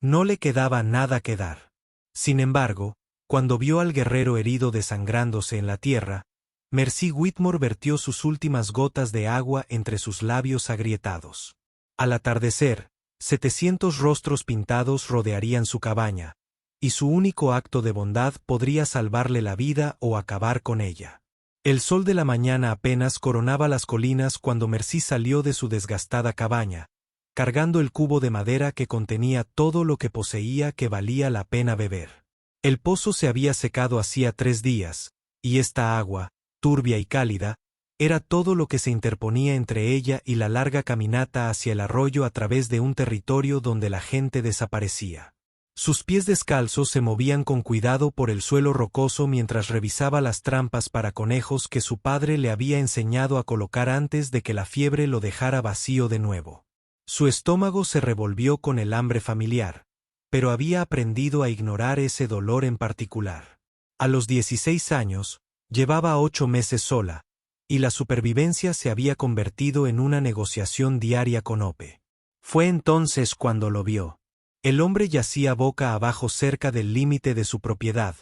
No le quedaba nada que dar. Sin embargo, cuando vio al guerrero herido desangrándose en la tierra, Mercy Whitmore vertió sus últimas gotas de agua entre sus labios agrietados. Al atardecer, 700 rostros pintados rodearían su cabaña, y su único acto de bondad podría salvarle la vida o acabar con ella. El sol de la mañana apenas coronaba las colinas cuando Mercy salió de su desgastada cabaña, cargando el cubo de madera que contenía todo lo que poseía que valía la pena beber. El pozo se había secado hacía 3 días, y esta agua, turbia y cálida, era todo lo que se interponía entre ella y la larga caminata hacia el arroyo a través de un territorio donde la gente desaparecía. Sus pies descalzos se movían con cuidado por el suelo rocoso mientras revisaba las trampas para conejos que su padre le había enseñado a colocar antes de que la fiebre lo dejara vacío de nuevo. Su estómago se revolvió con el hambre familiar, pero había aprendido a ignorar ese dolor en particular. A los 16 años, llevaba 8 meses sola, y la supervivencia se había convertido en una negociación diaria con Hope. Fue entonces cuando lo vio. El hombre yacía boca abajo cerca del límite de su propiedad,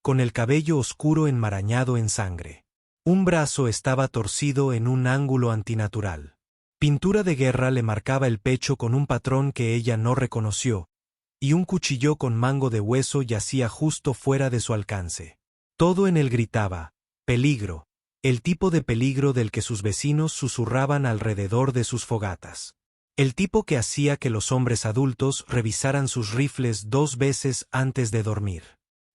con el cabello oscuro enmarañado en sangre. Un brazo estaba torcido en un ángulo antinatural. Pintura de guerra le marcaba el pecho con un patrón que ella no reconoció, y un cuchillo con mango de hueso yacía justo fuera de su alcance. Todo en él gritaba, peligro, el tipo de peligro del que sus vecinos susurraban alrededor de sus fogatas. El tipo que hacía que los hombres adultos revisaran sus rifles 2 veces antes de dormir.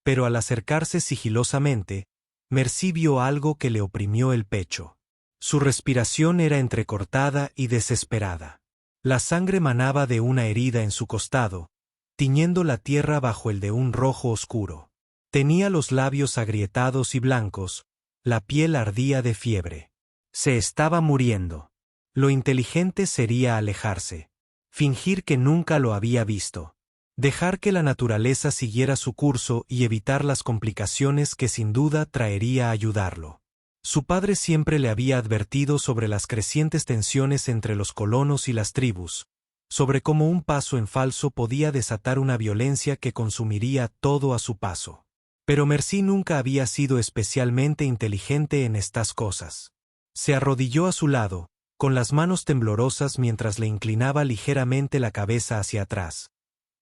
Pero al acercarse sigilosamente, Mercy vio algo que le oprimió el pecho. Su respiración era entrecortada y desesperada. La sangre manaba de una herida en su costado, tiñendo la tierra bajo el de un rojo oscuro. Tenía los labios agrietados y blancos, la piel ardía de fiebre. Se estaba muriendo. Lo inteligente sería alejarse. Fingir que nunca lo había visto. Dejar que la naturaleza siguiera su curso y evitar las complicaciones que sin duda traería a ayudarlo. Su padre siempre le había advertido sobre las crecientes tensiones entre los colonos y las tribus, sobre cómo un paso en falso podía desatar una violencia que consumiría todo a su paso. Pero Mercy nunca había sido especialmente inteligente en estas cosas. Se arrodilló a su lado, con las manos temblorosas mientras le inclinaba ligeramente la cabeza hacia atrás.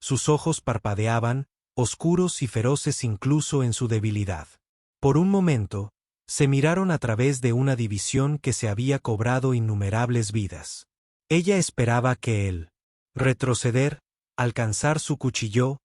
Sus ojos parpadeaban, oscuros y feroces incluso en su debilidad. Por un momento, se miraron a través de una división que se había cobrado innumerables vidas. Ella esperaba que él, retroceder, alcanzar su cuchillo,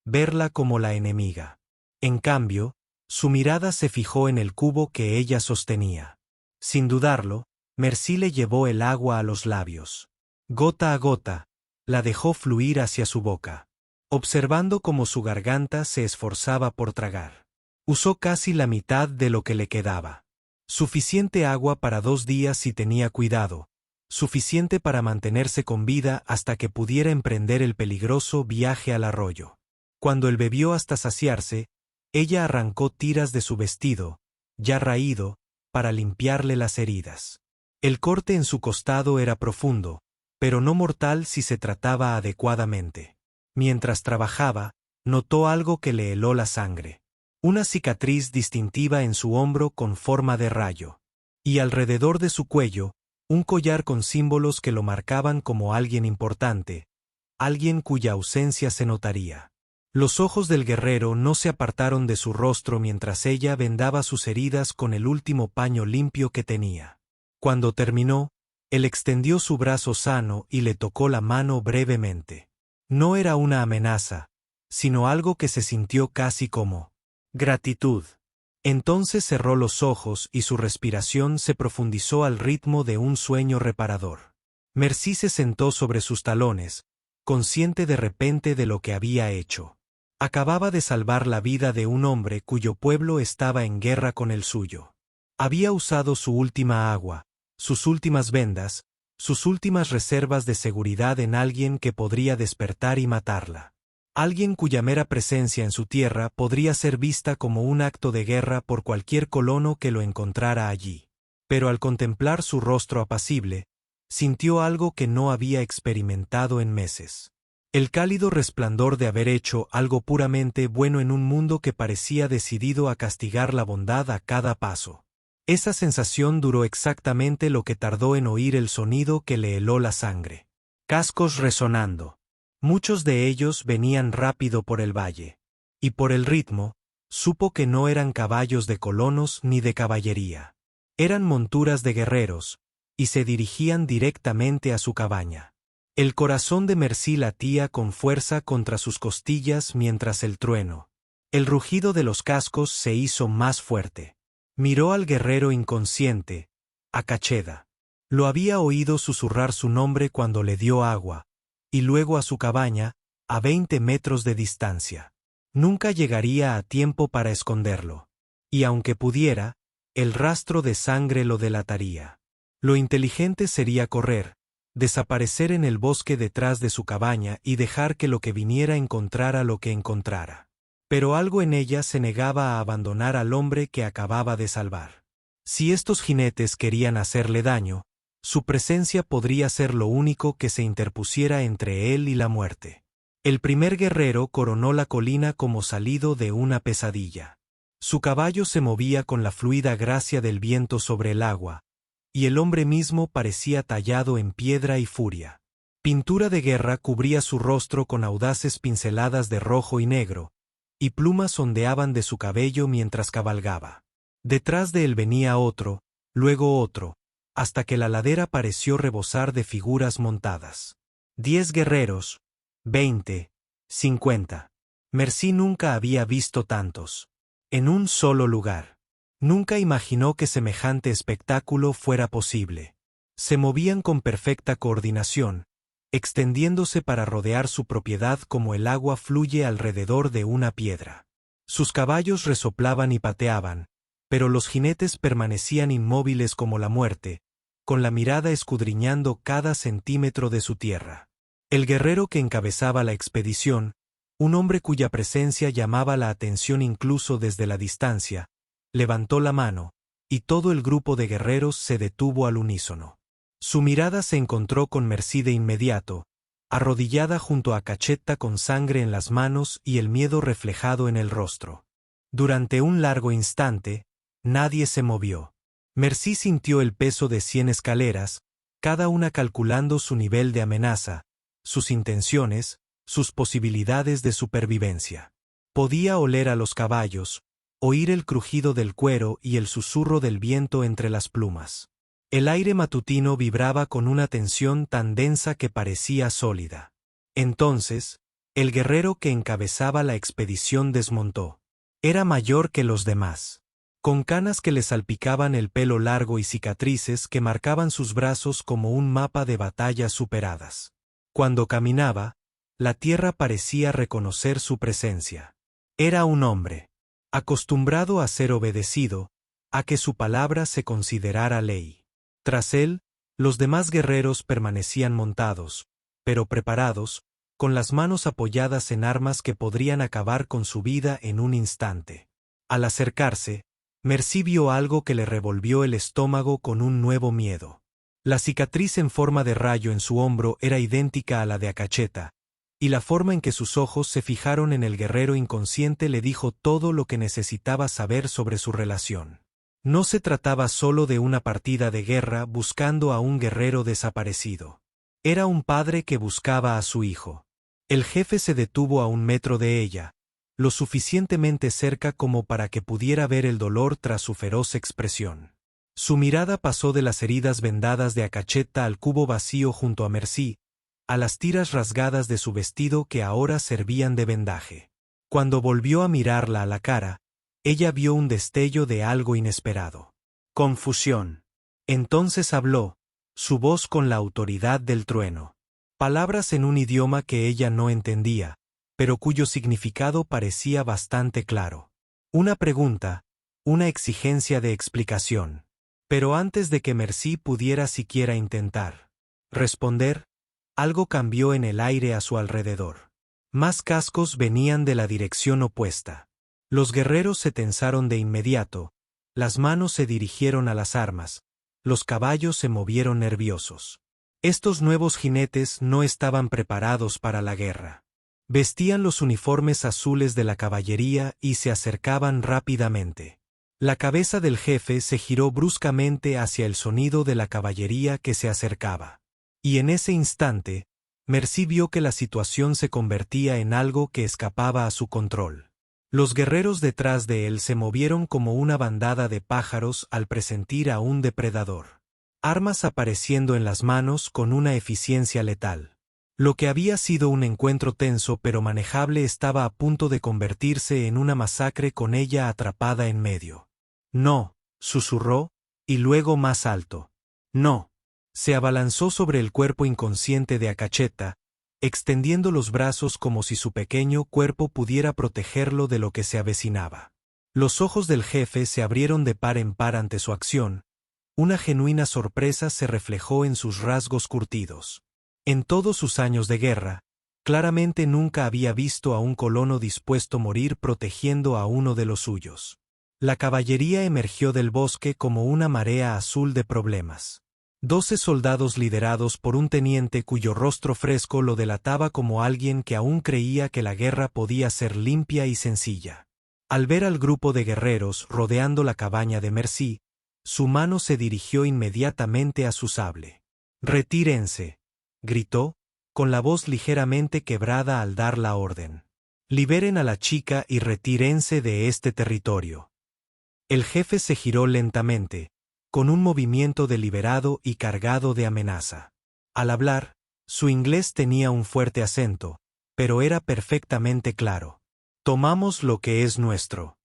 verla como la enemiga. En cambio, su mirada se fijó en el cubo que ella sostenía. Sin dudarlo, Mercy le llevó el agua a los labios. Gota a gota, la dejó fluir hacia su boca, observando cómo su garganta se esforzaba por tragar. Usó casi la mitad de lo que le quedaba. Suficiente agua para 2 días si tenía cuidado, suficiente para mantenerse con vida hasta que pudiera emprender el peligroso viaje al arroyo. Cuando él bebió hasta saciarse, ella arrancó tiras de su vestido, ya raído, para limpiarle las heridas. El corte en su costado era profundo, pero no mortal si se trataba adecuadamente. Mientras trabajaba, notó algo que le heló la sangre. Una cicatriz distintiva en su hombro con forma de rayo. Y alrededor de su cuello, un collar con símbolos que lo marcaban como alguien importante, alguien cuya ausencia se notaría. Los ojos del guerrero no se apartaron de su rostro mientras ella vendaba sus heridas con el último paño limpio que tenía. Cuando terminó, él extendió su brazo sano y le tocó la mano brevemente. No era una amenaza, sino algo que se sintió casi como gratitud. Entonces cerró los ojos y su respiración se profundizó al ritmo de un sueño reparador. Mercy se sentó sobre sus talones, consciente de repente de lo que había hecho. Acababa de salvar la vida de un hombre cuyo pueblo estaba en guerra con el suyo. Había usado su última agua, sus últimas vendas, sus últimas reservas de seguridad en alguien que podría despertar y matarla. Alguien cuya mera presencia en su tierra podría ser vista como un acto de guerra por cualquier colono que lo encontrara allí. Pero al contemplar su rostro apacible, sintió algo que no había experimentado en meses. El cálido resplandor de haber hecho algo puramente bueno en un mundo que parecía decidido a castigar la bondad a cada paso. Esa sensación duró exactamente lo que tardó en oír el sonido que le heló la sangre. Cascos resonando. Muchos de ellos venían rápido por el valle. Y por el ritmo, supo que no eran caballos de colonos ni de caballería. Eran monturas de guerreros, y se dirigían directamente a su cabaña. El corazón de Merci latía con fuerza contra sus costillas mientras el trueno. El rugido de los cascos se hizo más fuerte. Miró al guerrero inconsciente, a Cacheda. Lo había oído susurrar su nombre cuando le dio agua, y luego a su cabaña, a 20 metros de distancia. Nunca llegaría a tiempo para esconderlo. Y aunque pudiera, el rastro de sangre lo delataría. Lo inteligente sería correr, desaparecer en el bosque detrás de su cabaña y dejar que lo que viniera encontrara lo que encontrara. Pero algo en ella se negaba a abandonar al hombre que acababa de salvar. Si estos jinetes querían hacerle daño, su presencia podría ser lo único que se interpusiera entre él y la muerte. El primer guerrero coronó la colina como salido de una pesadilla. Su caballo se movía con la fluida gracia del viento sobre el agua, y el hombre mismo parecía tallado en piedra y furia. Pintura de guerra cubría su rostro con audaces pinceladas de rojo y negro, y plumas ondeaban de su cabello mientras cabalgaba. Detrás de él venía otro, luego otro, hasta que la ladera pareció rebosar de figuras montadas. 10 guerreros, 20, 50. Merci nunca había visto tantos. En un solo lugar. Nunca imaginó que semejante espectáculo fuera posible. Se movían con perfecta coordinación, extendiéndose para rodear su propiedad como el agua fluye alrededor de una piedra. Sus caballos resoplaban y pateaban, pero los jinetes permanecían inmóviles como la muerte, con la mirada escudriñando cada centímetro de su tierra. El guerrero que encabezaba la expedición, un hombre cuya presencia llamaba la atención incluso desde la distancia, levantó la mano, y todo el grupo de guerreros se detuvo al unísono. Su mirada se encontró con Merci de inmediato, arrodillada junto a Cachetta con sangre en las manos y el miedo reflejado en el rostro. Durante un largo instante, nadie se movió. Merci sintió el peso de 100 escaleras, cada una calculando su nivel de amenaza, sus intenciones, sus posibilidades de supervivencia. Podía oler a los caballos, oír el crujido del cuero y el susurro del viento entre las plumas. El aire matutino vibraba con una tensión tan densa que parecía sólida. Entonces, el guerrero que encabezaba la expedición desmontó. Era mayor que los demás, con canas que le salpicaban el pelo largo y cicatrices que marcaban sus brazos como un mapa de batallas superadas. Cuando caminaba, la tierra parecía reconocer su presencia. Era un hombre, acostumbrado a ser obedecido, a que su palabra se considerara ley. Tras él, los demás guerreros permanecían montados, pero preparados, con las manos apoyadas en armas que podrían acabar con su vida en un instante. Al acercarse, Merci vio algo que le revolvió el estómago con un nuevo miedo. La cicatriz en forma de rayo en su hombro era idéntica a la de Acacheta, y la forma en que sus ojos se fijaron en el guerrero inconsciente le dijo todo lo que necesitaba saber sobre su relación. No se trataba solo de una partida de guerra buscando a un guerrero desaparecido. Era un padre que buscaba a su hijo. El jefe se detuvo a 1 metro de ella, lo suficientemente cerca como para que pudiera ver el dolor tras su feroz expresión. Su mirada pasó de las heridas vendadas de Acacheta al cubo vacío junto a Merci, a las tiras rasgadas de su vestido que ahora servían de vendaje. Cuando volvió a mirarla a la cara, ella vio un destello de algo inesperado. Confusión. Entonces habló, su voz con la autoridad del trueno. Palabras en un idioma que ella no entendía, pero cuyo significado parecía bastante claro. Una pregunta, una exigencia de explicación. Pero antes de que Merci pudiera siquiera intentar responder, algo cambió en el aire a su alrededor. Más cascos venían de la dirección opuesta. Los guerreros se tensaron de inmediato, las manos se dirigieron a las armas, los caballos se movieron nerviosos. Estos nuevos jinetes no estaban preparados para la guerra. Vestían los uniformes azules de la caballería y se acercaban rápidamente. La cabeza del jefe se giró bruscamente hacia el sonido de la caballería que se acercaba. Y en ese instante, Mercy vio que la situación se convertía en algo que escapaba a su control. Los guerreros detrás de él se movieron como una bandada de pájaros al presentir a un depredador. Armas apareciendo en las manos con una eficiencia letal. Lo que había sido un encuentro tenso pero manejable estaba a punto de convertirse en una masacre con ella atrapada en medio. «No», susurró, y luego más alto. «No». Se abalanzó sobre el cuerpo inconsciente de Akacheta, extendiendo los brazos como si su pequeño cuerpo pudiera protegerlo de lo que se avecinaba. Los ojos del jefe se abrieron de par en par ante su acción. Una genuina sorpresa se reflejó en sus rasgos curtidos. En todos sus años de guerra, claramente nunca había visto a un colono dispuesto a morir protegiendo a uno de los suyos. La caballería emergió del bosque como una marea azul de problemas. 12 soldados liderados por un teniente cuyo rostro fresco lo delataba como alguien que aún creía que la guerra podía ser limpia y sencilla. Al ver al grupo de guerreros rodeando la cabaña de Mercy, su mano se dirigió inmediatamente a su sable. «Retírense», gritó, con la voz ligeramente quebrada al dar la orden. «Liberen a la chica y retírense de este territorio». El jefe se giró lentamente, con un movimiento deliberado y cargado de amenaza. Al hablar, su inglés tenía un fuerte acento, pero era perfectamente claro. «Tomamos lo que es nuestro».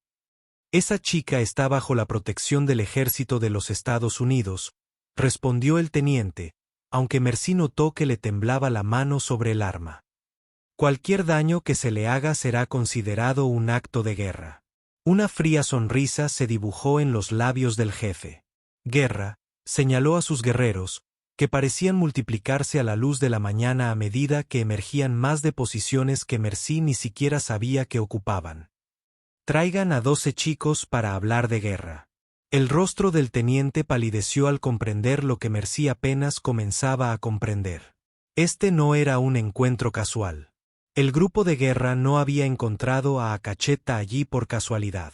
«Esa chica está bajo la protección del ejército de los Estados Unidos», respondió el teniente, aunque Mercy notó que le temblaba la mano sobre el arma. «Cualquier daño que se le haga será considerado un acto de guerra». Una fría sonrisa se dibujó en los labios del jefe. «Guerra», señaló a sus guerreros, que parecían multiplicarse a la luz de la mañana a medida que emergían más de posiciones que Mercy ni siquiera sabía que ocupaban. «Traigan a 12 chicos para hablar de guerra». El rostro del teniente palideció al comprender lo que Mercy apenas comenzaba a comprender. Este no era un encuentro casual. El grupo de guerra no había encontrado a Akacheta allí por casualidad.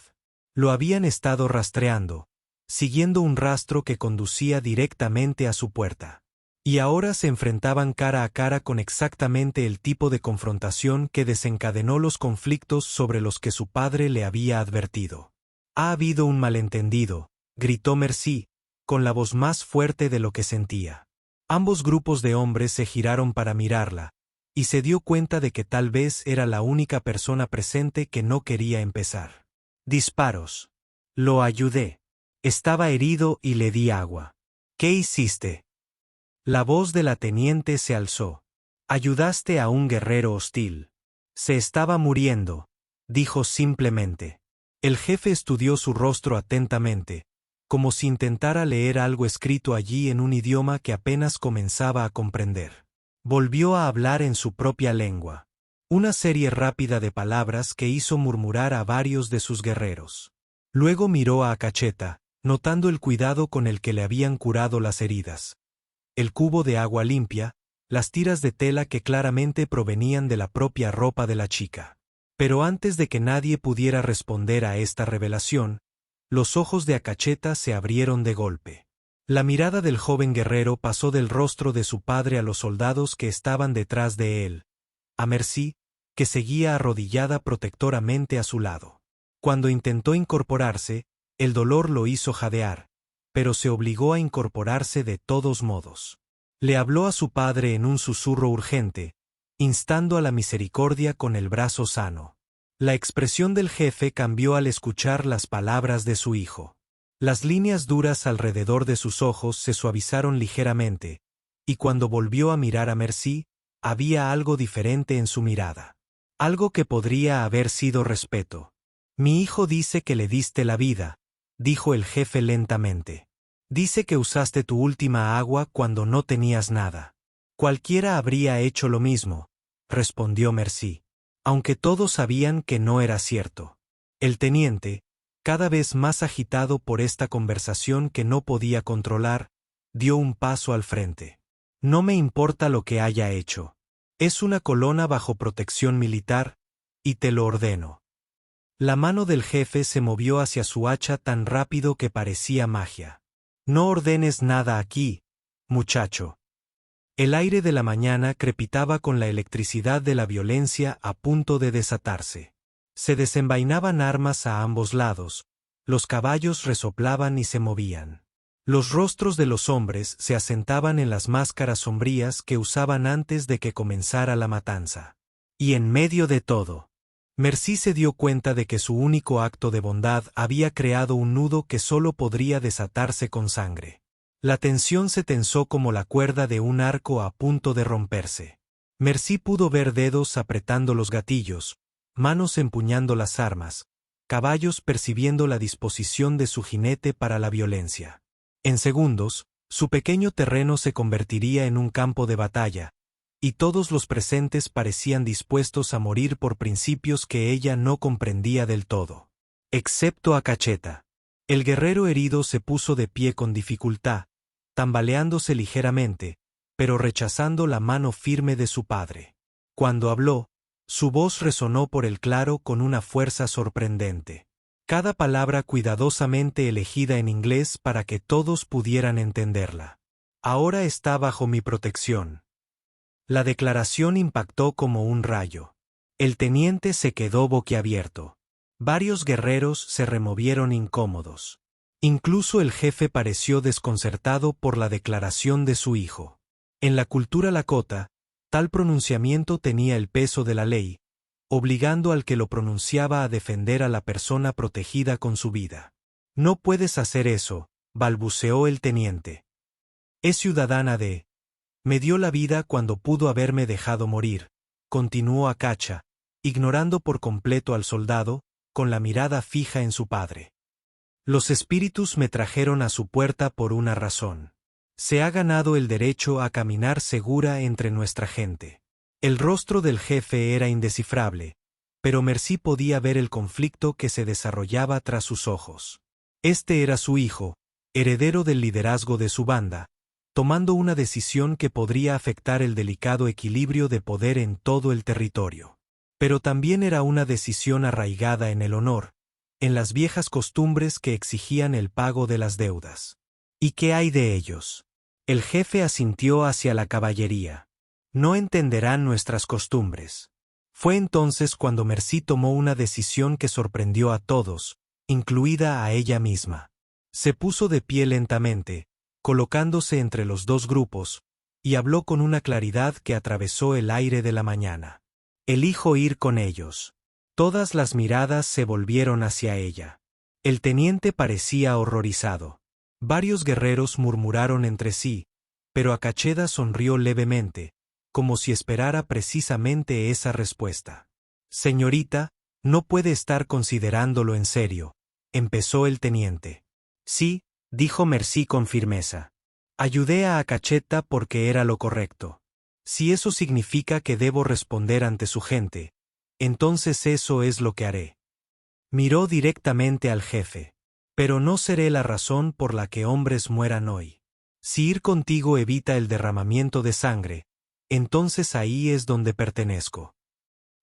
Lo habían estado rastreando, siguiendo un rastro que conducía directamente a su puerta. Y ahora se enfrentaban cara a cara con exactamente el tipo de confrontación que desencadenó los conflictos sobre los que su padre le había advertido. «Ha habido un malentendido», gritó Mercy, con la voz más fuerte de lo que sentía. Ambos grupos de hombres se giraron para mirarla, y se dio cuenta de que tal vez era la única persona presente que no quería empezar. «Disparos». «Lo ayudé. Estaba herido y le di agua». «¿Qué hiciste?» La voz de la teniente se alzó. «Ayudaste a un guerrero hostil. Se estaba muriendo», dijo simplemente. El jefe estudió su rostro atentamente, como si intentara leer algo escrito allí en un idioma que apenas comenzaba a comprender. Volvió a hablar en su propia lengua. Una serie rápida de palabras que hizo murmurar a varios de sus guerreros. Luego miró a Akacheta, notando el cuidado con el que le habían curado las heridas. El cubo de agua limpia, las tiras de tela que claramente provenían de la propia ropa de la chica. Pero antes de que nadie pudiera responder a esta revelación, los ojos de Akacheta se abrieron de golpe. La mirada del joven guerrero pasó del rostro de su padre a los soldados que estaban detrás de él, a Mercy, que seguía arrodillada protectoramente a su lado. Cuando intentó incorporarse, el dolor lo hizo jadear, pero se obligó a incorporarse de todos modos. Le habló a su padre en un susurro urgente, instando a la misericordia con el brazo sano. La expresión del jefe cambió al escuchar las palabras de su hijo. Las líneas duras alrededor de sus ojos se suavizaron ligeramente, y cuando volvió a mirar a Mercy, había algo diferente en su mirada. Algo que podría haber sido respeto. «Mi hijo dice que le diste la vida», dijo el jefe lentamente. «Dice que usaste tu última agua cuando no tenías nada». «Cualquiera habría hecho lo mismo», respondió Mercy, aunque todos sabían que no era cierto. El teniente, cada vez más agitado por esta conversación que no podía controlar, dio un paso al frente. No me importa lo que haya hecho. Es una colona bajo protección militar, y te lo ordeno. La mano del jefe se movió hacia su hacha tan rápido que parecía magia. No ordenes nada aquí, muchacho. El aire de la mañana crepitaba con la electricidad de la violencia a punto de desatarse. Se desenvainaban armas a ambos lados, los caballos resoplaban y se movían. Los rostros de los hombres se asentaban en las máscaras sombrías que usaban antes de que comenzara la matanza. Y en medio de todo, Mercy se dio cuenta de que su único acto de bondad había creado un nudo que solo podría desatarse con sangre. La tensión se tensó como la cuerda de un arco a punto de romperse. Mercy pudo ver dedos apretando los gatillos, manos empuñando las armas, caballos percibiendo la disposición de su jinete para la violencia. En segundos, su pequeño terreno se convertiría en un campo de batalla, y todos los presentes parecían dispuestos a morir por principios que ella no comprendía del todo. Excepto a Cacheta. El guerrero herido se puso de pie con dificultad, tambaleándose ligeramente, pero rechazando la mano firme de su padre. Cuando habló, su voz resonó por el claro con una fuerza sorprendente. Cada palabra cuidadosamente elegida en inglés para que todos pudieran entenderla. Ahora está bajo mi protección. La declaración impactó como un rayo. El teniente se quedó boquiabierto. Varios guerreros se removieron incómodos. Incluso el jefe pareció desconcertado por la declaración de su hijo. En la cultura lakota, tal pronunciamiento tenía el peso de la ley, obligando al que lo pronunciaba a defender a la persona protegida con su vida. No puedes hacer eso, balbuceó el teniente. Es ciudadana de... Me dio la vida cuando pudo haberme dejado morir, continuó Akacha, ignorando por completo al soldado, con la mirada fija en su padre. Los espíritus me trajeron a su puerta por una razón. Se ha ganado el derecho a caminar segura entre nuestra gente. El rostro del jefe era indescifrable, pero Mercy podía ver el conflicto que se desarrollaba tras sus ojos. Este era su hijo, heredero del liderazgo de su banda, tomando una decisión que podría afectar el delicado equilibrio de poder en todo el territorio. Pero también era una decisión arraigada en el honor, en las viejas costumbres que exigían el pago de las deudas. ¿Y qué hay de ellos? El jefe asintió hacia la caballería. No entenderán nuestras costumbres. Fue entonces cuando Mercy tomó una decisión que sorprendió a todos, incluida a ella misma. Se puso de pie lentamente, colocándose entre los dos grupos, y habló con una claridad que atravesó el aire de la mañana. Elijo ir con ellos. Todas las miradas se volvieron hacia ella. El teniente parecía horrorizado. Varios guerreros murmuraron entre sí, pero Akacheda sonrió levemente, como si esperara precisamente esa respuesta. Señorita, no puede estar considerándolo en serio, empezó el teniente. Sí, dijo Mercy con firmeza. Ayudé a Akacheta porque era lo correcto. Si eso significa que debo responder ante su gente, entonces eso es lo que haré. Miró directamente al jefe. Pero no seré la razón por la que hombres mueran hoy. Si ir contigo evita el derramamiento de sangre, entonces ahí es donde pertenezco.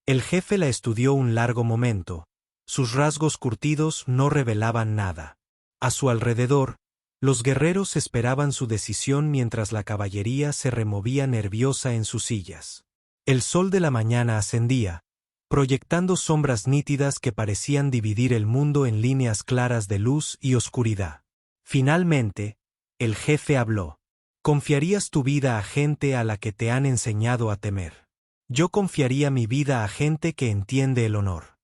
El jefe la estudió un largo momento. Sus rasgos curtidos no revelaban nada. A su alrededor, los guerreros esperaban su decisión mientras la caballería se removía nerviosa en sus sillas. El sol de la mañana ascendía, proyectando sombras nítidas que parecían dividir el mundo en líneas claras de luz y oscuridad. Finalmente, el jefe habló. ¿Confiarías tu vida a gente a la que te han enseñado a temer? Yo confiaría mi vida a gente que entiende el honor.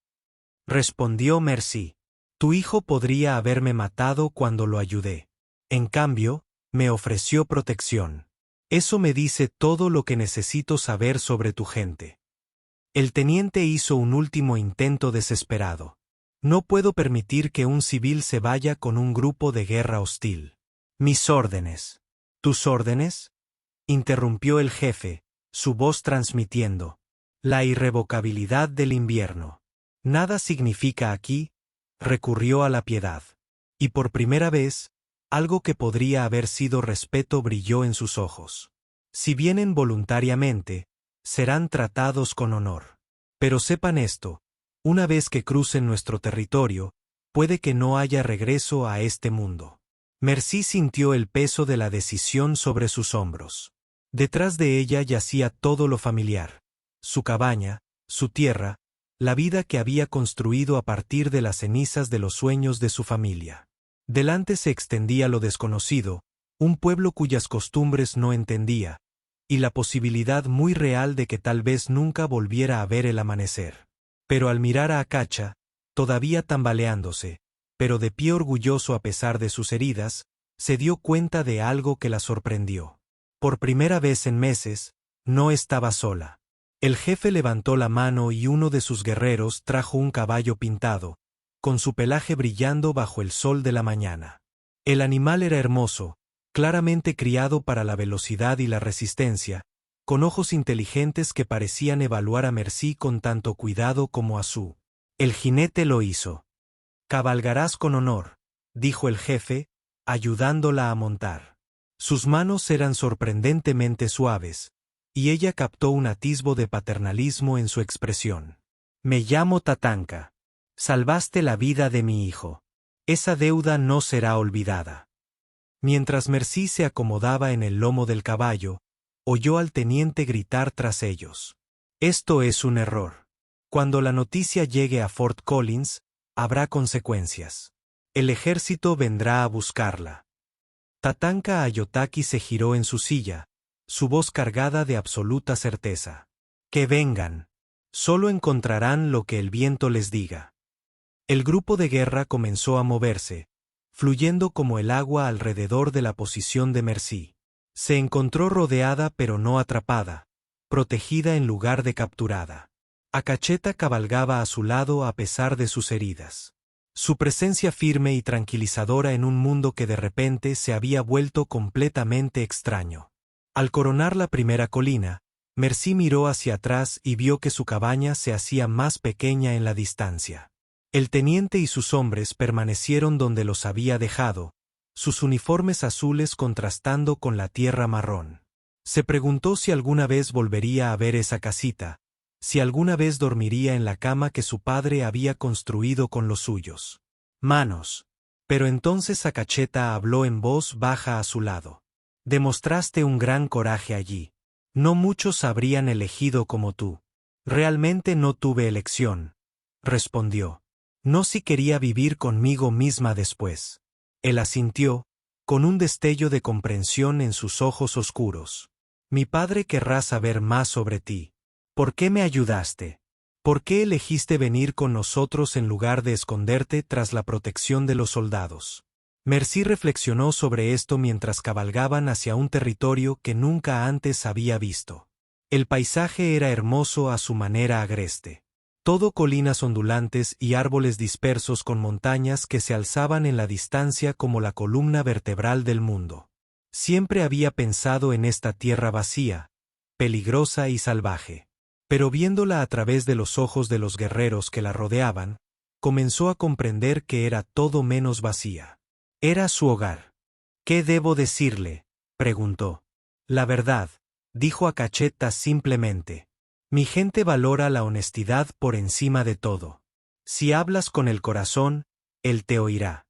Respondió Mercy. Tu hijo podría haberme matado cuando lo ayudé. En cambio, me ofreció protección. Eso me dice todo lo que necesito saber sobre tu gente. El teniente hizo un último intento desesperado. No puedo permitir que un civil se vaya con un grupo de guerra hostil. Mis órdenes. ¿Tus órdenes? Interrumpió el jefe, su voz transmitiendo. La irrevocabilidad del invierno. Nada significa aquí, recurrió a la piedad. Y por primera vez, algo que podría haber sido respeto brilló en sus ojos. Si vienen voluntariamente, serán tratados con honor. Pero sepan esto, una vez que crucen nuestro territorio, puede que no haya regreso a este mundo. Mercy sintió el peso de la decisión sobre sus hombros. Detrás de ella yacía todo lo familiar: su cabaña, su tierra, la vida que había construido a partir de las cenizas de los sueños de su familia. Delante se extendía lo desconocido, un pueblo cuyas costumbres no entendía, y la posibilidad muy real de que tal vez nunca volviera a ver el amanecer. Pero al mirar a Akacha, todavía tambaleándose, pero de pie orgulloso a pesar de sus heridas, se dio cuenta de algo que la sorprendió. Por primera vez en meses, no estaba sola. El jefe levantó la mano y uno de sus guerreros trajo un caballo pintado, con su pelaje brillando bajo el sol de la mañana. El animal era hermoso, claramente criado para la velocidad y la resistencia, con ojos inteligentes que parecían evaluar a Mercy con tanto cuidado como a Su. El jinete lo hizo. «Cabalgarás con honor», dijo el jefe, ayudándola a montar. Sus manos eran sorprendentemente suaves, y ella captó un atisbo de paternalismo en su expresión. «Me llamo Tatanka. Salvaste la vida de mi hijo. Esa deuda no será olvidada». Mientras Mercy se acomodaba en el lomo del caballo, oyó al teniente gritar tras ellos: «Esto es un error. Cuando la noticia llegue a Fort Collins, habrá consecuencias. El ejército vendrá a buscarla». Tatanka Ayotaki se giró en su silla, su voz cargada de absoluta certeza. «Que vengan. Solo encontrarán lo que el viento les diga». El grupo de guerra comenzó a moverse, fluyendo como el agua alrededor de la posición de Mercy. Se encontró rodeada pero no atrapada, protegida en lugar de capturada. Akacheta cabalgaba a su lado a pesar de sus heridas. Su presencia firme y tranquilizadora en un mundo que de repente se había vuelto completamente extraño. Al coronar la primera colina, Mercy miró hacia atrás y vio que su cabaña se hacía más pequeña en la distancia. El teniente y sus hombres permanecieron donde los había dejado, sus uniformes azules contrastando con la tierra marrón. Se preguntó si alguna vez volvería a ver esa casita, si alguna vez dormiría en la cama que su padre había construido con los suyos. «Manos». Pero entonces Akacheta habló en voz baja a su lado. «Demostraste un gran coraje allí. No muchos habrían elegido como tú». «Realmente no tuve elección», respondió. «No si quería vivir conmigo misma después». Él asintió, con un destello de comprensión en sus ojos oscuros. «Mi padre querrá saber más sobre ti. ¿Por qué me ayudaste? ¿Por qué elegiste venir con nosotros en lugar de esconderte tras la protección de los soldados?» Mercy reflexionó sobre esto mientras cabalgaban hacia un territorio que nunca antes había visto. El paisaje era hermoso a su manera agreste. Todo colinas ondulantes y árboles dispersos con montañas que se alzaban en la distancia como la columna vertebral del mundo. Siempre había pensado en esta tierra vacía, peligrosa y salvaje. Pero viéndola a través de los ojos de los guerreros que la rodeaban, comenzó a comprender que era todo menos vacía. Era su hogar. «¿Qué debo decirle?», preguntó. «La verdad», dijo Akacheta simplemente. «Mi gente valora la honestidad por encima de todo. Si hablas con el corazón, él te oirá».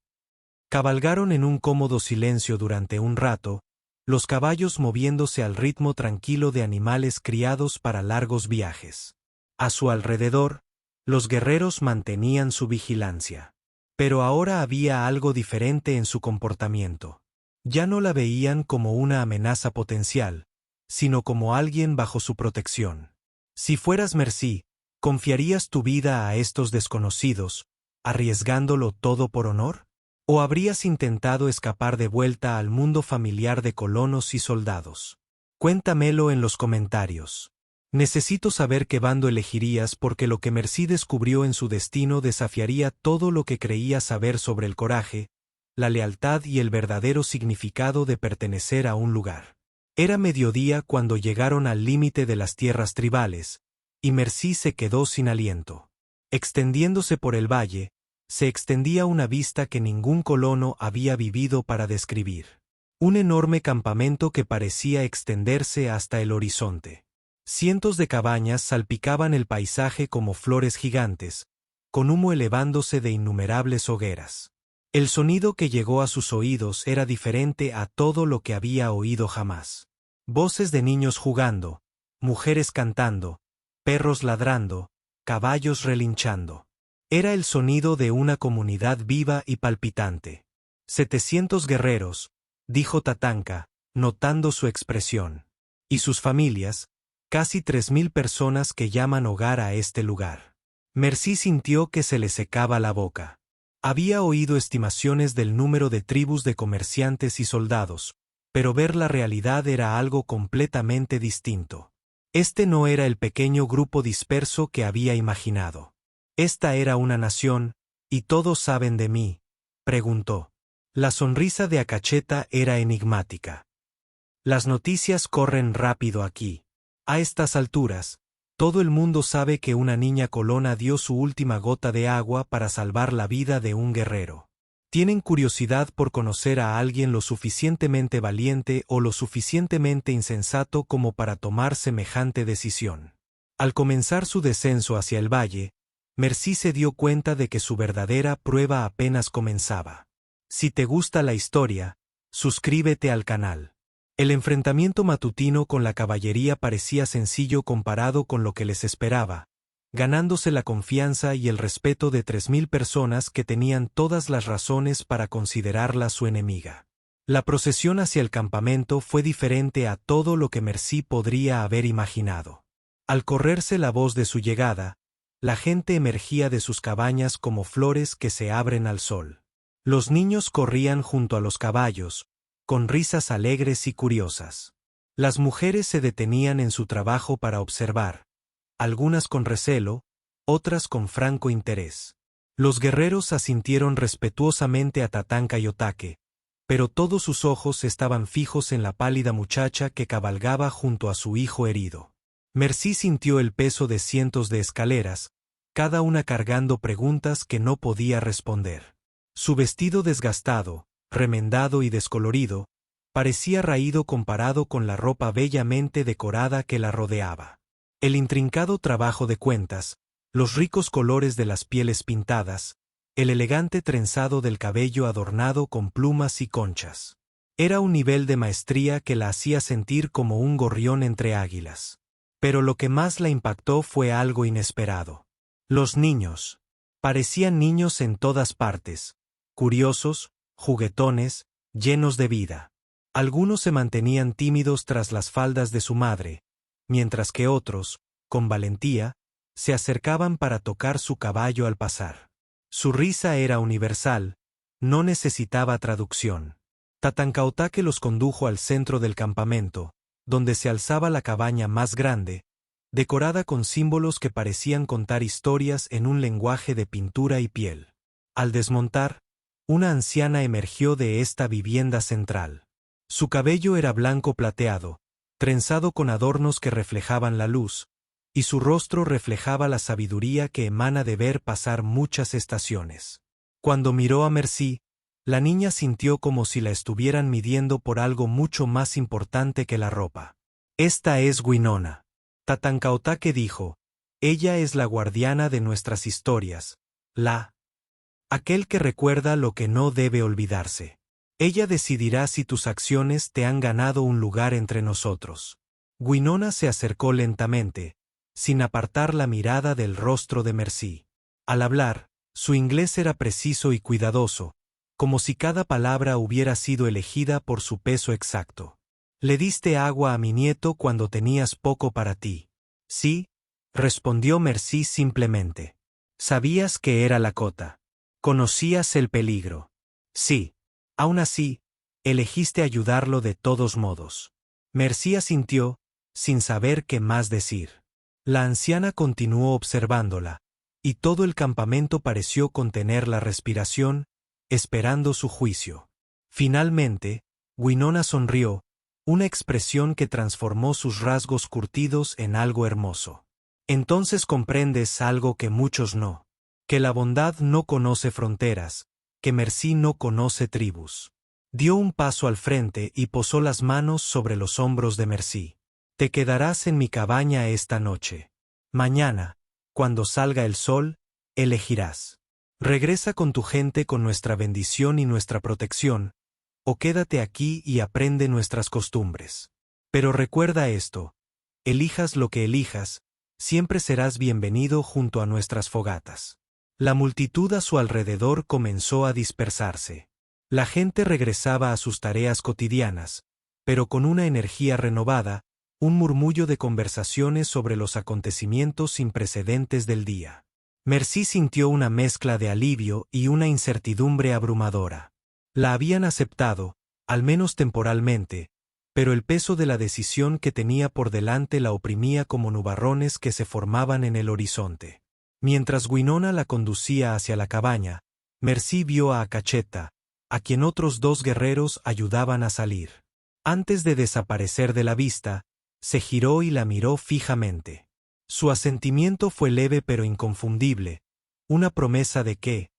Cabalgaron en un cómodo silencio durante un rato, los caballos moviéndose al ritmo tranquilo de animales criados para largos viajes. A su alrededor, los guerreros mantenían su vigilancia. Pero ahora había algo diferente en su comportamiento. Ya no la veían como una amenaza potencial, sino como alguien bajo su protección. «Si fueras Mercy, ¿confiarías tu vida a estos desconocidos, arriesgándolo todo por honor? ¿O habrías intentado escapar de vuelta al mundo familiar de colonos y soldados? Cuéntamelo en los comentarios. Necesito saber qué bando elegirías porque lo que Mercy descubrió en su destino desafiaría todo lo que creía saber sobre el coraje, la lealtad y el verdadero significado de pertenecer a un lugar». Era mediodía cuando llegaron al límite de las tierras tribales, y Mercy se quedó sin aliento. Extendiéndose por el valle, se extendía una vista que ningún colono había vivido para describir. Un enorme campamento que parecía extenderse hasta el horizonte. Cientos de cabañas salpicaban el paisaje como flores gigantes, con humo elevándose de innumerables hogueras. El sonido que llegó a sus oídos era diferente a todo lo que había oído jamás. Voces de niños jugando, mujeres cantando, perros ladrando, caballos relinchando. Era el sonido de una comunidad viva y palpitante. 700 guerreros, dijo Tatanka, notando su expresión. Y sus familias, casi 3000 personas que llaman hogar a este lugar. Mercy sintió que se le secaba la boca. Había oído estimaciones del número de tribus de comerciantes y soldados, pero ver la realidad era algo completamente distinto. Este no era el pequeño grupo disperso que había imaginado. Esta era una nación, y todos saben de mí, preguntó. La sonrisa de Akacheta era enigmática. Las noticias corren rápido aquí. A estas alturas, todo el mundo sabe que una niña colona dio su última gota de agua para salvar la vida de un guerrero. Tienen curiosidad por conocer a alguien lo suficientemente valiente o lo suficientemente insensato como para tomar semejante decisión. Al comenzar su descenso hacia el valle, Mercy se dio cuenta de que su verdadera prueba apenas comenzaba. Si te gusta la historia, suscríbete al canal. El enfrentamiento matutino con la caballería parecía sencillo comparado con lo que les esperaba, ganándose la confianza y el respeto de 3000 personas que tenían todas las razones para considerarla su enemiga. La procesión hacia el campamento fue diferente a todo lo que Mercy podría haber imaginado. Al correrse la voz de su llegada, la gente emergía de sus cabañas como flores que se abren al sol. Los niños corrían junto a los caballos, con risas alegres y curiosas. Las mujeres se detenían en su trabajo para observar, algunas con recelo, otras con franco interés. Los guerreros asintieron respetuosamente a Tatanka y Otake, pero todos sus ojos estaban fijos en la pálida muchacha que cabalgaba junto a su hijo herido. Mercy sintió el peso de cientos de escaleras, cada una cargando preguntas que no podía responder. Su vestido desgastado, remendado y descolorido, parecía raído comparado con la ropa bellamente decorada que la rodeaba. El intrincado trabajo de cuentas, los ricos colores de las pieles pintadas, el elegante trenzado del cabello adornado con plumas y conchas. Era un nivel de maestría que la hacía sentir como un gorrión entre águilas. Pero lo que más la impactó fue algo inesperado. Los niños. Parecían niños en todas partes, curiosos, juguetones, llenos de vida. Algunos se mantenían tímidos tras las faldas de su madre, mientras que otros, con valentía, se acercaban para tocar su caballo al pasar. Su risa era universal, no necesitaba traducción. Tatanka Otake los condujo al centro del campamento, donde se alzaba la cabaña más grande, decorada con símbolos que parecían contar historias en un lenguaje de pintura y piel. Al desmontar, una anciana emergió de esta vivienda central. Su cabello era blanco plateado, trenzado con adornos que reflejaban la luz, y su rostro reflejaba la sabiduría que emana de ver pasar muchas estaciones. Cuando miró a Mercy, la niña sintió como si la estuvieran midiendo por algo mucho más importante que la ropa. Esta es Winona. Tatanka Otake dijo, ella es la guardiana de nuestras historias, aquel que recuerda lo que no debe olvidarse. Ella decidirá si tus acciones te han ganado un lugar entre nosotros. Winona se acercó lentamente, sin apartar la mirada del rostro de Mercy. Al hablar, su inglés era preciso y cuidadoso, como si cada palabra hubiera sido elegida por su peso exacto. Le diste agua a mi nieto cuando tenías poco para ti. Sí, respondió Mercy simplemente. Sabías que era Lakota. Conocías el peligro. Sí. Aún así, elegiste ayudarlo de todos modos. Mercy asintió, sin saber qué más decir. La anciana continuó observándola, y todo el campamento pareció contener la respiración, esperando su juicio. Finalmente, Winona sonrió, una expresión que transformó sus rasgos curtidos en algo hermoso. Entonces comprendes algo que muchos no. Que la bondad no conoce fronteras, que Mercy no conoce tribus. Dio un paso al frente y posó las manos sobre los hombros de Merci. Te quedarás en mi cabaña esta noche. Mañana, cuando salga el sol, elegirás. Regresa con tu gente con nuestra bendición y nuestra protección, o quédate aquí y aprende nuestras costumbres. Pero recuerda esto, elijas lo que elijas, siempre serás bienvenido junto a nuestras fogatas. La multitud a su alrededor comenzó a dispersarse. La gente regresaba a sus tareas cotidianas, pero con una energía renovada, un murmullo de conversaciones sobre los acontecimientos sin precedentes del día. Merci sintió una mezcla de alivio y una incertidumbre abrumadora. La habían aceptado, al menos temporalmente, pero el peso de la decisión que tenía por delante la oprimía como nubarrones que se formaban en el horizonte. Mientras Winona la conducía hacia la cabaña, Merci vio a Cachetta, a quien otros 2 guerreros ayudaban a salir. Antes de desaparecer de la vista, se giró y la miró fijamente. Su asentimiento fue leve pero inconfundible, una promesa de que,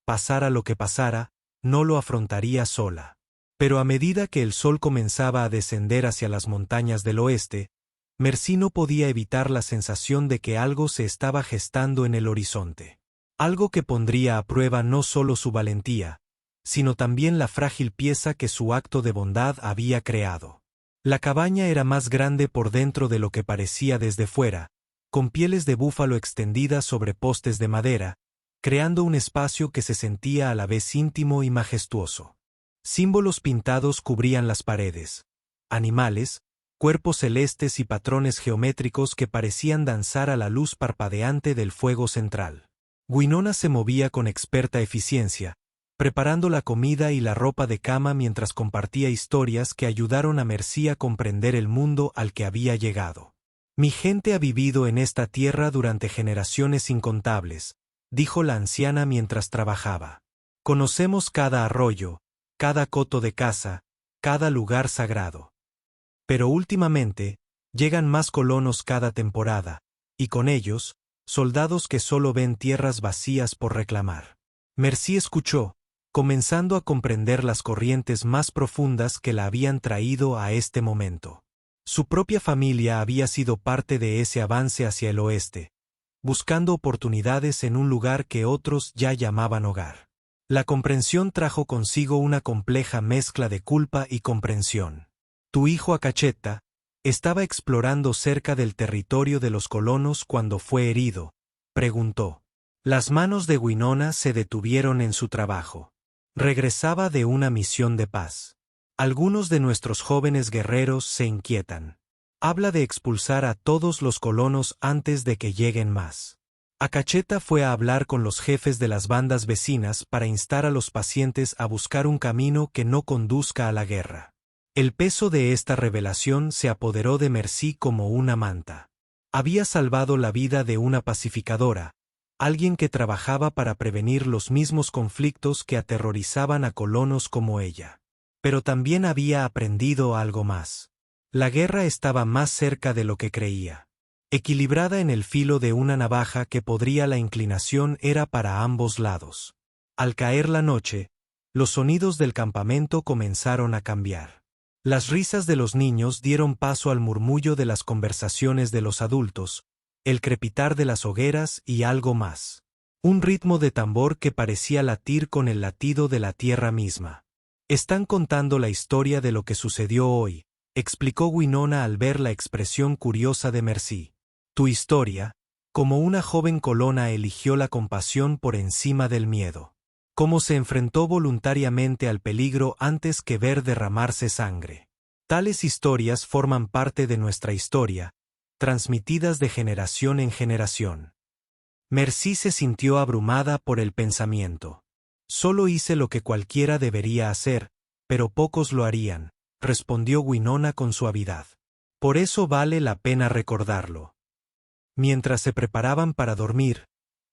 pasara lo que pasara, no lo afrontaría sola. Pero a medida que el sol comenzaba a descender hacia las montañas del oeste, Merci no podía evitar la sensación de que algo se estaba gestando en el horizonte. Algo que pondría a prueba no solo su valentía, sino también la frágil pieza que su acto de bondad había creado. La cabaña era más grande por dentro de lo que parecía desde fuera, con pieles de búfalo extendidas sobre postes de madera, creando un espacio que se sentía a la vez íntimo y majestuoso. Símbolos pintados cubrían las paredes, animales, cuerpos celestes y patrones geométricos que parecían danzar a la luz parpadeante del fuego central. Winona se movía con experta eficiencia, preparando la comida y la ropa de cama mientras compartía historias que ayudaron a Merci a comprender el mundo al que había llegado. Mi gente ha vivido en esta tierra durante generaciones incontables, dijo la anciana mientras trabajaba. Conocemos cada arroyo, cada coto de caza, cada lugar sagrado. Pero últimamente, llegan más colonos cada temporada, y con ellos, soldados que solo ven tierras vacías por reclamar. Merci escuchó, comenzando a comprender las corrientes más profundas que la habían traído a este momento. Su propia familia había sido parte de ese avance hacia el oeste, buscando oportunidades en un lugar que otros ya llamaban hogar. La comprensión trajo consigo una compleja mezcla de culpa y comprensión. Tu hijo Cachetta estaba explorando cerca del territorio de los colonos cuando fue herido, preguntó. Las manos de Winona se detuvieron en su trabajo. Regresaba de una misión de paz. Algunos de nuestros jóvenes guerreros se inquietan. Habla de expulsar a todos los colonos antes de que lleguen más. Cachetta fue a hablar con los jefes de las bandas vecinas para instar a los pacientes a buscar un camino que no conduzca a la guerra. El peso de esta revelación se apoderó de Merci como una manta. Había salvado la vida de una pacificadora, alguien que trabajaba para prevenir los mismos conflictos que aterrorizaban a colonos como ella. Pero también había aprendido algo más. La guerra estaba más cerca de lo que creía. Equilibrada en el filo de una navaja que podría la inclinación era para ambos lados. Al caer la noche, los sonidos del campamento comenzaron a cambiar. Las risas de los niños dieron paso al murmullo de las conversaciones de los adultos, el crepitar de las hogueras y algo más. Un ritmo de tambor que parecía latir con el latido de la tierra misma. Están contando la historia de lo que sucedió hoy, explicó Winona al ver la expresión curiosa de Merci. Tu historia, como una joven colona eligió la compasión por encima del miedo. Cómo se enfrentó voluntariamente al peligro antes que ver derramarse sangre. Tales historias forman parte de nuestra historia, transmitidas de generación en generación. Merci se sintió abrumada por el pensamiento. Solo hice lo que cualquiera debería hacer, pero pocos lo harían, respondió Winona con suavidad. Por eso vale la pena recordarlo. Mientras se preparaban para dormir,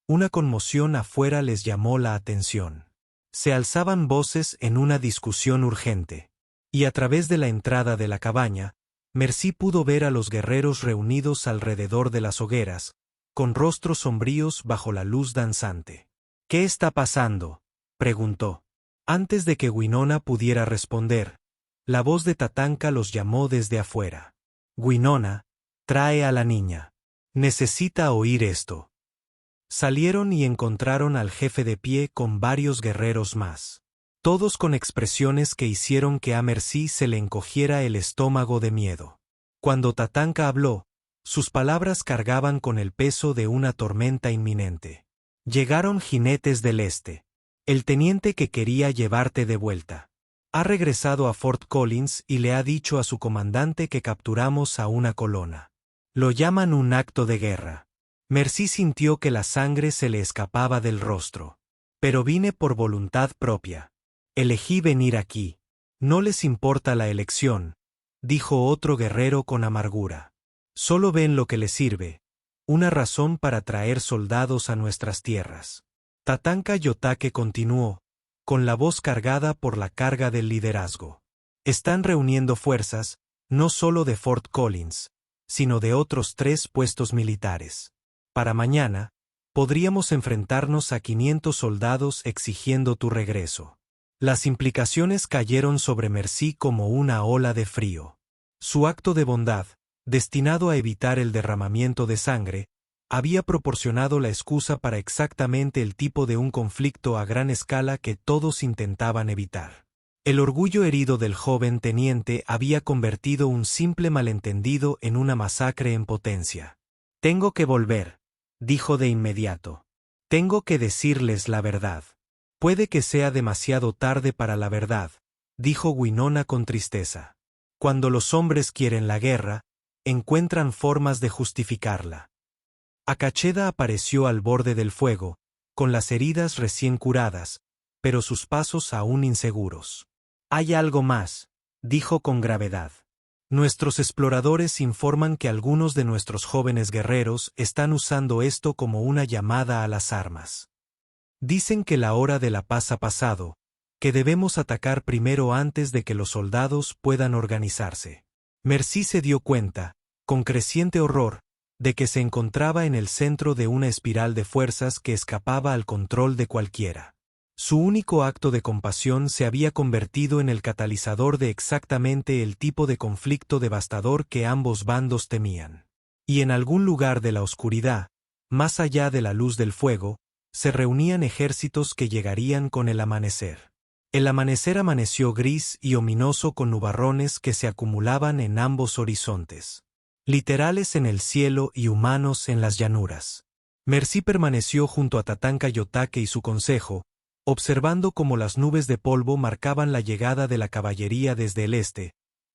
una conmoción afuera les llamó la atención. Se alzaban voces en una discusión urgente. Y a través de la entrada de la cabaña, Merci pudo ver a los guerreros reunidos alrededor de las hogueras, con rostros sombríos bajo la luz danzante. ¿Qué está pasando?, preguntó. Antes de que Winona pudiera responder, la voz de Tatanka los llamó desde afuera. Winona, trae a la niña. Necesita oír esto. Salieron y encontraron al jefe de pie con varios guerreros más. Todos con expresiones que hicieron que a Mercy se le encogiera el estómago de miedo. Cuando Tatanka habló, sus palabras cargaban con el peso de una tormenta inminente. Llegaron jinetes del este. El teniente que quería llevarte de vuelta. Ha regresado a Fort Collins y le ha dicho a su comandante que capturamos a una colona. Lo llaman un acto de guerra. Mercy sintió que la sangre se le escapaba del rostro. Pero vine por voluntad propia. Elegí venir aquí. No les importa la elección, dijo otro guerrero con amargura. Solo ven lo que les sirve, una razón para traer soldados a nuestras tierras. Tatanka Yotake continuó, con la voz cargada por la carga del liderazgo. Están reuniendo fuerzas, no solo de Fort Collins, sino de otros 3 puestos militares. Para mañana, podríamos enfrentarnos a 500 soldados exigiendo tu regreso. Las implicaciones cayeron sobre Mercy como una ola de frío. Su acto de bondad, destinado a evitar el derramamiento de sangre, había proporcionado la excusa para exactamente el tipo de un conflicto a gran escala que todos intentaban evitar. El orgullo herido del joven teniente había convertido un simple malentendido en una masacre en potencia. Tengo que volver, dijo de inmediato. Tengo que decirles la verdad. Puede que sea demasiado tarde para la verdad, dijo Winona con tristeza. Cuando los hombres quieren la guerra, encuentran formas de justificarla. Akacheda apareció al borde del fuego, con las heridas recién curadas, pero sus pasos aún inseguros. Hay algo más, dijo con gravedad. Nuestros exploradores informan que algunos de nuestros jóvenes guerreros están usando esto como una llamada a las armas. Dicen que la hora de la paz ha pasado, que debemos atacar primero antes de que los soldados puedan organizarse. Mercy se dio cuenta, con creciente horror, de que se encontraba en el centro de una espiral de fuerzas que escapaba al control de cualquiera. Su único acto de compasión se había convertido en el catalizador de exactamente el tipo de conflicto devastador que ambos bandos temían. Y en algún lugar de la oscuridad, más allá de la luz del fuego, se reunían ejércitos que llegarían con el amanecer. El amanecer amaneció gris y ominoso con nubarrones que se acumulaban en ambos horizontes. Literales en el cielo y humanos en las llanuras. Mercy permaneció junto a Tatanka Yotake y su consejo, observando cómo las nubes de polvo marcaban la llegada de la caballería desde el este,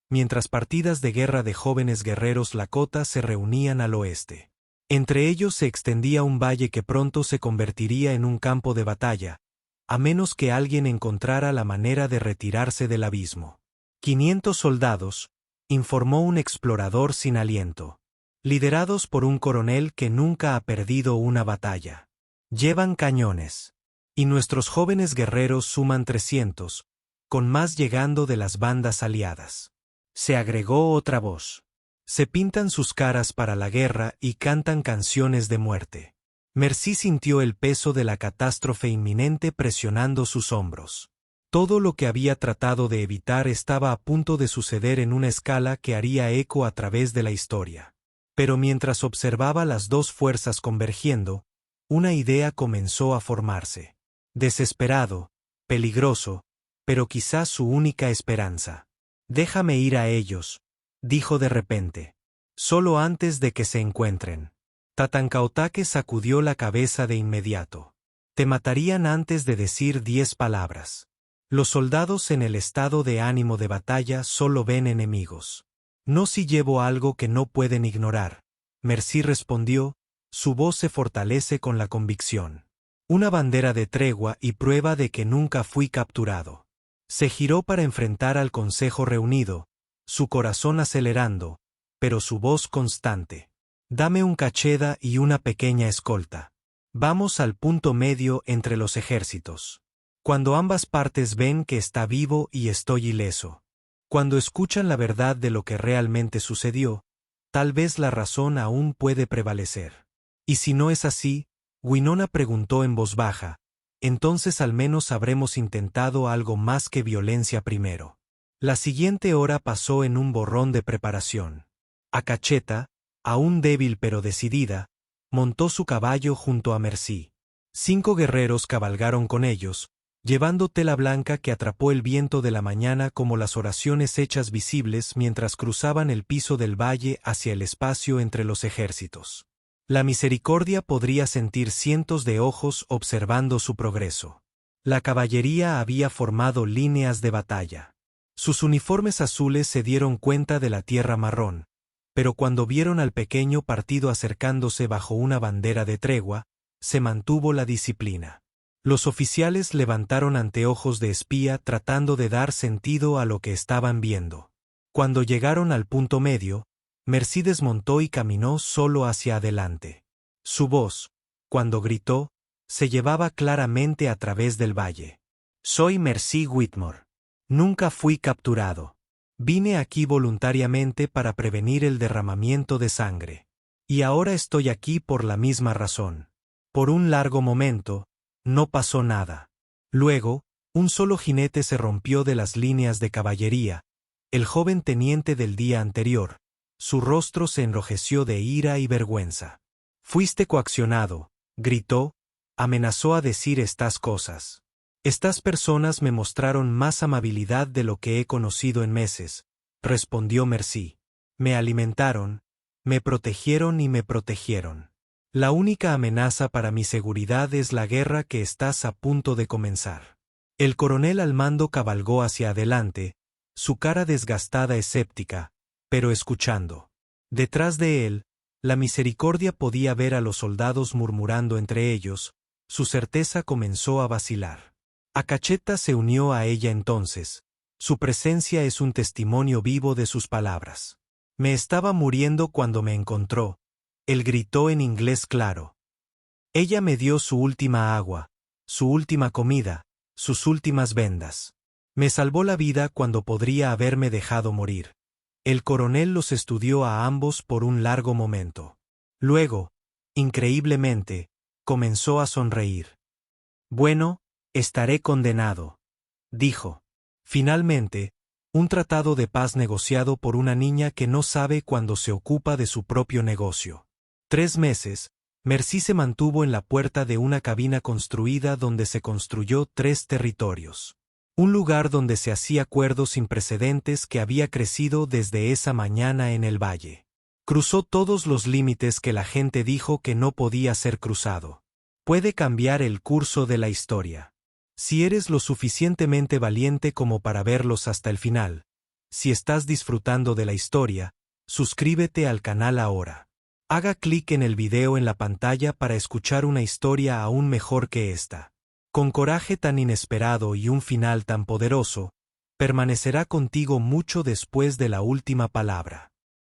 mientras partidas de guerra de jóvenes guerreros Lakota se reunían al oeste. Entre ellos se extendía un valle que pronto se convertiría en un campo de batalla, a menos que alguien encontrara la manera de retirarse del abismo. 500 soldados, informó un explorador sin aliento. Liderados por un coronel que nunca ha perdido una batalla. Llevan cañones. Y nuestros jóvenes guerreros suman 300, con más llegando de las bandas aliadas. Se agregó otra voz. Se pintan sus caras para la guerra y cantan canciones de muerte. Mercy sintió el peso de la catástrofe inminente presionando sus hombros. Todo lo que había tratado de evitar estaba a punto de suceder en una escala que haría eco a través de la historia. Pero mientras observaba las dos fuerzas convergiendo, una idea comenzó a formarse. Desesperado, peligroso, pero quizás su única esperanza. Déjame ir a ellos, dijo de repente. Solo antes de que se encuentren. Tatankaotake sacudió la cabeza de inmediato. Te matarían antes de decir 10 palabras. Los soldados en el estado de ánimo de batalla solo ven enemigos. No si llevo algo que no pueden ignorar. Mercy respondió, su voz se fortalece con la convicción. Una bandera de tregua y prueba de que nunca fui capturado. Se giró para enfrentar al consejo reunido, su corazón acelerando, pero su voz constante. Dame un Kacheda y una pequeña escolta. Vamos al punto medio entre los ejércitos. Cuando ambas partes ven que está vivo y estoy ileso. Cuando escuchan la verdad de lo que realmente sucedió, tal vez la razón aún puede prevalecer. Y si no es así, Winona preguntó en voz baja, entonces al menos habremos intentado algo más que violencia primero. La siguiente hora pasó en un borrón de preparación. Acacheta, aún débil pero decidida, montó su caballo junto a Mercy. 5 guerreros cabalgaron con ellos, llevando tela blanca que atrapó el viento de la mañana como las oraciones hechas visibles mientras cruzaban el piso del valle hacia el espacio entre los ejércitos. La misericordia podría sentir cientos de ojos observando su progreso. La caballería había formado líneas de batalla. Sus uniformes azules se dieron cuenta de la tierra marrón, pero cuando vieron al pequeño partido acercándose bajo una bandera de tregua, se mantuvo la disciplina. Los oficiales levantaron anteojos de espía tratando de dar sentido a lo que estaban viendo. Cuando llegaron al punto medio, Mercy desmontó y caminó solo hacia adelante. Su voz, cuando gritó, se llevaba claramente a través del valle. Soy Mercy Whitmore. Nunca fui capturado. Vine aquí voluntariamente para prevenir el derramamiento de sangre. Y ahora estoy aquí por la misma razón. Por un largo momento, no pasó nada. Luego, un solo jinete se rompió de las líneas de caballería, el joven teniente del día anterior. Su rostro se enrojeció de ira y vergüenza. Fuiste coaccionado, gritó, amenazó a decir estas cosas. Estas personas me mostraron más amabilidad de lo que he conocido en meses, respondió Mercy. Me alimentaron, me protegieron y me protegieron. La única amenaza para mi seguridad es la guerra que estás a punto de comenzar. El coronel al mando cabalgó hacia adelante, su cara desgastada escéptica, pero escuchando. Detrás de él, la misericordia podía ver a los soldados murmurando entre ellos, su certeza comenzó a vacilar. Acacheta se unió a ella entonces, su presencia es un testimonio vivo de sus palabras. Me estaba muriendo cuando me encontró. Él gritó en inglés claro. Ella me dio su última agua, su última comida, sus últimas vendas. Me salvó la vida cuando podría haberme dejado morir. El coronel los estudió a ambos por un largo momento. Luego, increíblemente, comenzó a sonreír. Bueno, estaré condenado, dijo. Finalmente, un tratado de paz negociado por una niña que no sabe cuándo se ocupa de su propio negocio. 3 meses, Mercy se mantuvo en la puerta de una cabina construida donde se construyó 3 territorios. Un lugar donde se hacía acuerdos sin precedentes que había crecido desde esa mañana en el valle. Cruzó todos los límites que la gente dijo que no podía ser cruzado. Puede cambiar el curso de la historia. Si eres lo suficientemente valiente como para verlos hasta el final, si estás disfrutando de la historia, suscríbete al canal ahora. Haga clic en el video en la pantalla para escuchar una historia aún mejor que esta. Con coraje tan inesperado y un final tan poderoso, permanecerá contigo mucho después de la última palabra.